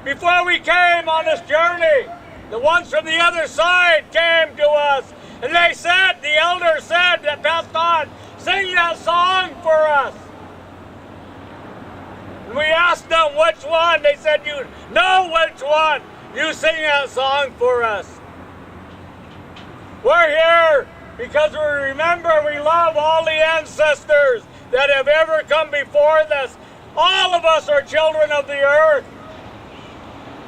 Before we came on this journey, the ones from the other side came to us, and they said, the elder said that passed on, sing that song for us. And we asked them which one. They said, you know which one. You sing that song for us. We're here because we remember we love all the ancestors that have ever come before us. All of us are children of the earth.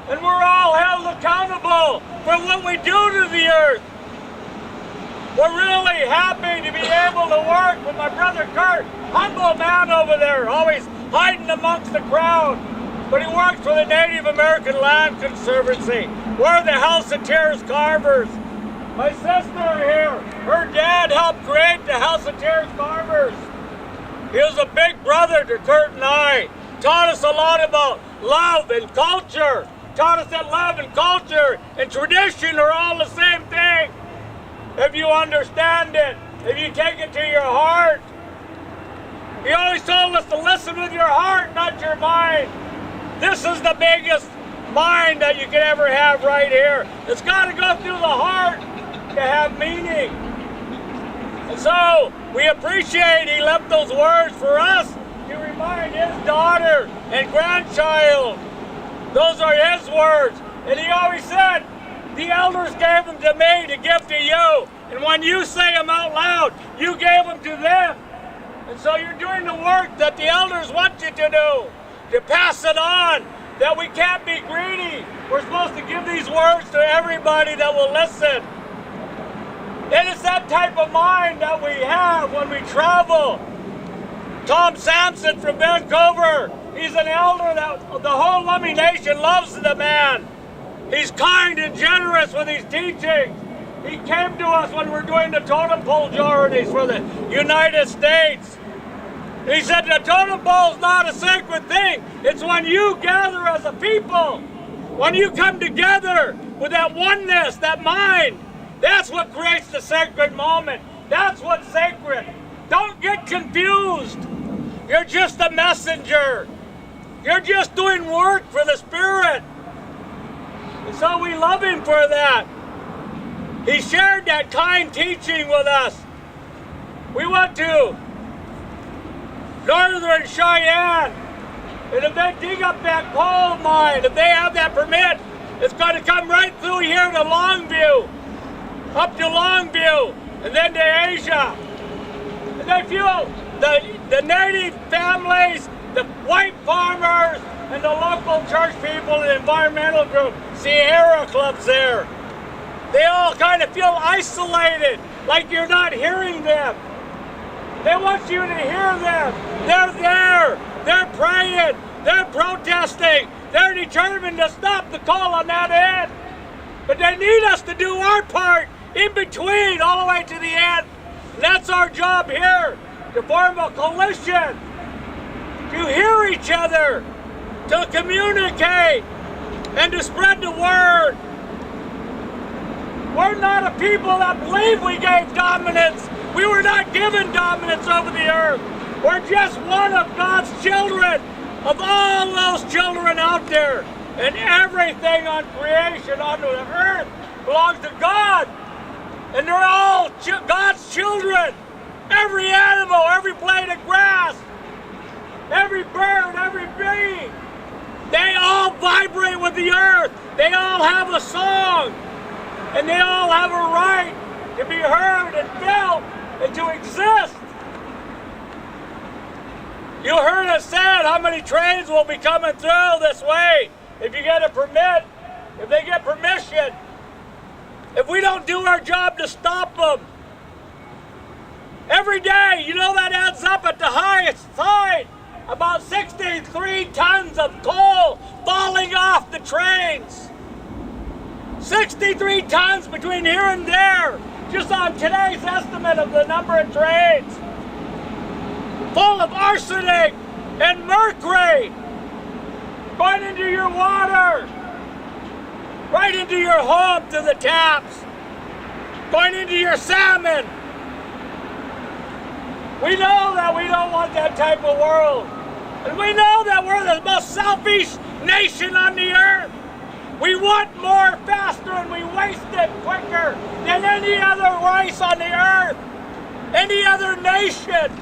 And we're all held accountable for what we do to the earth. We're really happy to be able to work with my brother Kurt, humble man over there, always hiding amongst the crowd. But he works for the Native American Land Conservancy. We're the House of Tears carvers. My sister here, her dad helped create the House of Tears carvers. He was a big brother to Kurt and I. Taught us a lot about love and culture. Taught us that love and culture and tradition are all the same thing. If you understand it, if you take it to your heart. He always told us to listen with your heart, not your mind. This is the biggest mind that you could ever have right here. It's got to go through the heart to have meaning. And so we appreciate he left those words for us to remind his daughter and grandchild. Those are his words. And he always said, the elders gave them to me to give to you. And when you say them out loud, you gave them to them. And so you're doing the work that the elders want you to do, to pass it on, that we can't be greedy. We're supposed to give these words to everybody that will listen. And it's that type of mind that we have when we travel. Tom Sampson from Vancouver, he's an elder that the whole Lummi Nation loves the man. He's kind and generous with his teachings. He came to us when we were doing the Totem Pole Journeys for the United States. He said the Totem Pole is not a sacred thing. It's when you gather as a people. When you come together with that oneness, that mind, that's what creates the sacred moment. That's what's sacred. Don't get confused. You're just a messenger. You're just doing work for the Spirit. And so we love him for that. He shared that kind teaching with us. We went to Northern Cheyenne, and if they dig up that coal mine, if they have that permit, it's going to come right through here to Longview, up to Longview, and then to Asia. And they feel the native families, the white farmers, and the local church people, the environmental group, Sierra clubs there. They all kind of feel isolated, like you're not hearing them. They want you to hear them. They're there. They're praying. They're protesting. They're determined to stop the coal on that end. But they need us to do our part in between all the way to the end. And that's our job here, to form a coalition, to hear each other, to communicate, and to spread the word. We're not a people that believe we gave dominance We were not given dominance over the earth. We're just one of God's children, of all those children out there. And everything on creation, on the earth, belongs to God. And they're all God's children. Every animal, every blade of grass, every bird, every bee, they all vibrate with the earth. They all have a song. And they all have a right to be heard and felt and to exist. You heard us said how many trains will be coming through this way if you get a permit, if they get permission. If we don't do our job to stop them. Every day, you know that adds up at the highest side. About 63 tons of coal falling off the trains. 63 tons between here and there, just on today's estimate of the number of trains. Full of arsenic and mercury going into your water, right into your home through the taps, going into your salmon. We know that we don't want that type of world. And we know that we're the most selfish nation on the earth. We want more faster and we waste it quicker than any other race on the earth, any other nation.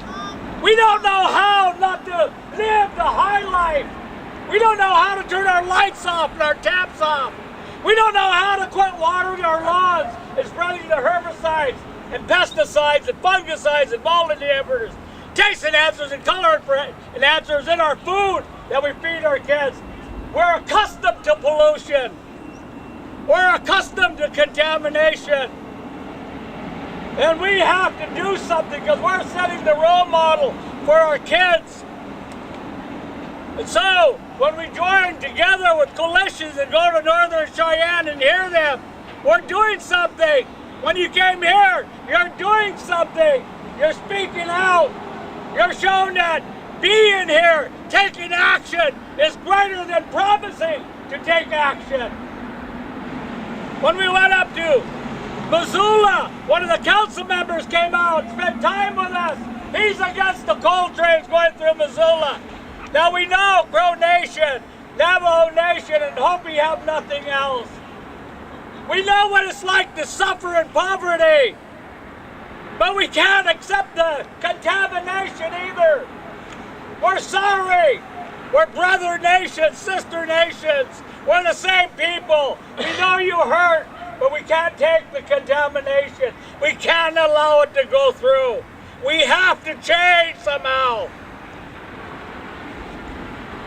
We don't know how not to live the high life. We don't know how to turn our lights off and our taps off. We don't know how to quit watering our lawns and spreading the herbicides and pesticides and fungicides and mold inhibitors, taste enhancers and color enhancers in our food that we feed our kids. We're accustomed to pollution. We're accustomed to contamination. And we have to do something because we're setting the role model for our kids. And so, when we join together with coalitions and go to Northern Cheyenne and hear them, we're doing something. When you came here, you're doing something. You're speaking out. You're showing that being here, taking action, is greater than promising to take action. When we went up to Missoula, one of the council members came out and spent time with us. He's against the coal trains going through Missoula. Now we know Crow Nation, Navajo Nation, and Hopi have nothing else. We know what it's like to suffer in poverty. But we can't accept the contamination either. We're sorry. We're brother nations, sister nations. We're the same people. We know you hurt, but we can't take the contamination. We can't allow it to go through. We have to change somehow.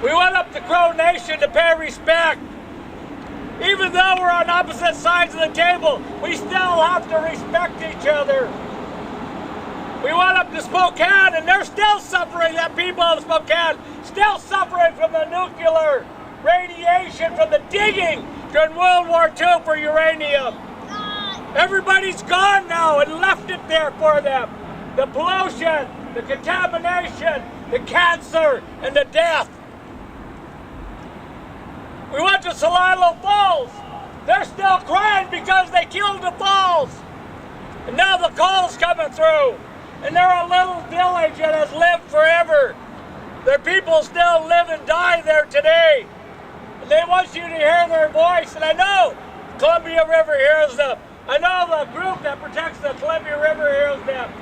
We went up to Crow Nation to pay respect. Even though we're on opposite sides of the table, we still have to respect each other. We went up to Spokane and they're still suffering, that people of Spokane, still suffering from the nuclear radiation from the digging during World War II for uranium. Everybody's gone now and left it there for them. The pollution, the contamination, the cancer, and the death. We went to Celilo Falls. They're still crying because they killed the falls. And now the coal's coming through. And they're a little village that has lived forever. Their people still live and die there today. And they want you to hear their voice. And I know Columbia River hears them. I know the group that protects the Columbia River hears them.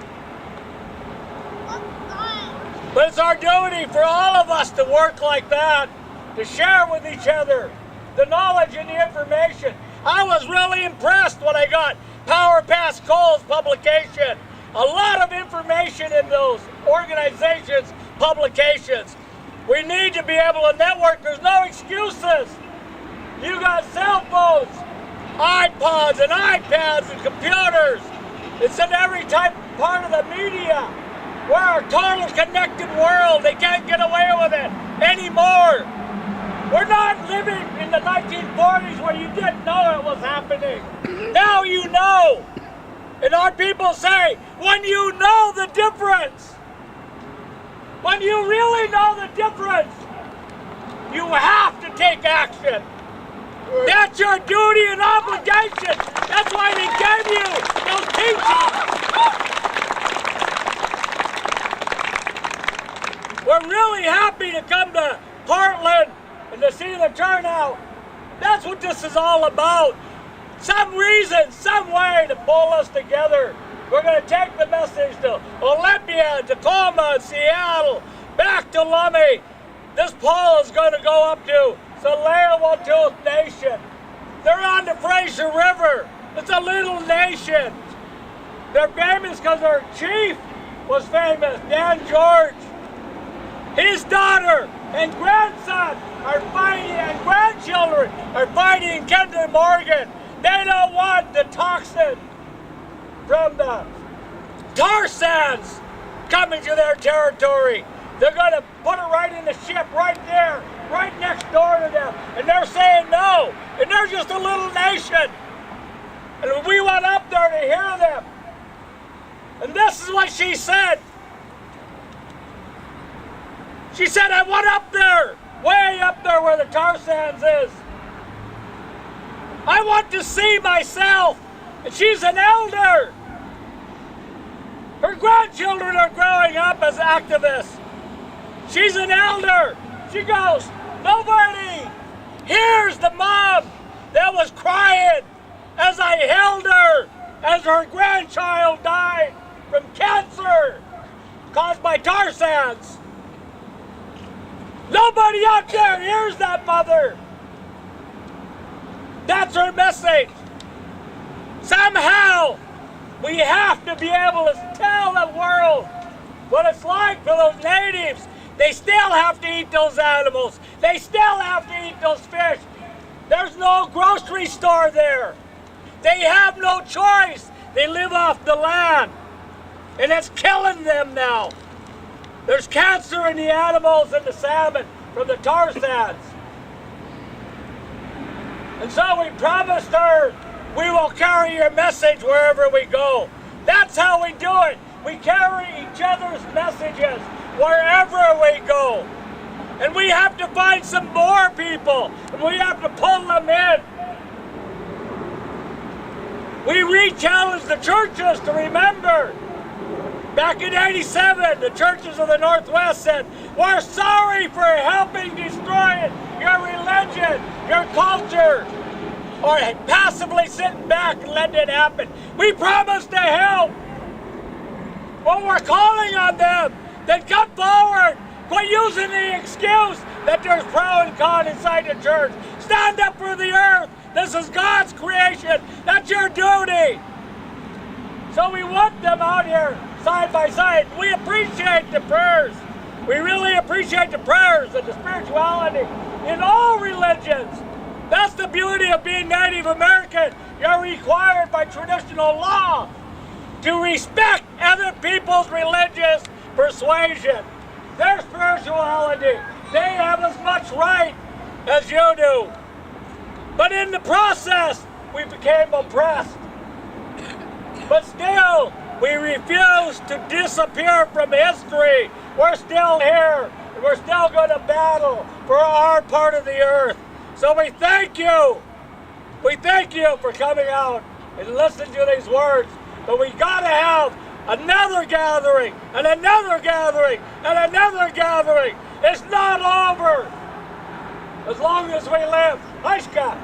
But it's our duty for all of us to work like that, to share with each other the knowledge and the information. I was really impressed when I got Power Past Coal's publication. A lot of information in those organizations' publications. We need to be able to network. There's no excuses. You got cell phones, iPods and iPads and computers. It's in every part of the media. We're a total connected world. They can't get away with it anymore. We're not living in the 1940s where you didn't know it was happening. Now you know. And our people say, when you know the difference, when you really know the difference, you have to take action. That's your duty and obligation. That's why they gave you those teachings. I'm really happy to come to Portland and to see the turnout. That's what this is all about. Some reason, some way to pull us together. We're going to take the message to Olympia, Tacoma, Seattle, back to Lummi. This pole is going to go up to Tsleil-Waututh Nation. They're on the Fraser River. It's a little nation. They're famous because their chief was famous, Dan George. His daughter and grandson are fighting, and grandchildren are fighting in Kinder Morgan. They don't want the toxin from the tar sands coming to their territory. They're going to put it right in the ship right there, right next door to them. And they're saying no. And they're just a little nation. And we went up there to hear them. And this is what she said. She said, I went up there, way up there where the tar sands is. I want to see myself. And she's an elder. Her grandchildren are growing up as activists. She's an elder. She goes, nobody hears the mom that was crying as I held her as her grandchild died from cancer caused by tar sands. Nobody out there hears that mother. That's her message. Somehow, we have to be able to tell the world what it's like for those natives. They still have to eat those animals. They still have to eat those fish. There's no grocery store there. They have no choice. They live off the land. And it's killing them now. There's cancer in the animals and the salmon from the tar sands. And so we promised her we will carry your message wherever we go. That's how we do it. We carry each other's messages wherever we go. And we have to find some more people. And we have to pull them in. We re-challenged the churches to remember. Back in '87, the churches of the Northwest said, we're sorry for helping destroy your religion, your culture, or passively sitting back and letting it happen. We promised to help. Well, we're calling on them. Then come forward. Quit using the excuse that there's pro and con inside the church. Stand up for the earth. This is God's creation. That's your duty. So we want them out here side by side. We appreciate the prayers. We really appreciate the prayers and the spirituality in all religions. That's the beauty of being Native American. You're required by traditional law to respect other people's religious persuasion, their spirituality. They have as much right as you do. But in the process, we became oppressed. But still, we refuse to disappear from history. We're still here, and we're still going to battle for our part of the earth. So we thank you. We thank you for coming out and listening to these words. But we got to have another gathering, and another gathering, and another gathering. It's not over as long as we live. Hi, Scott.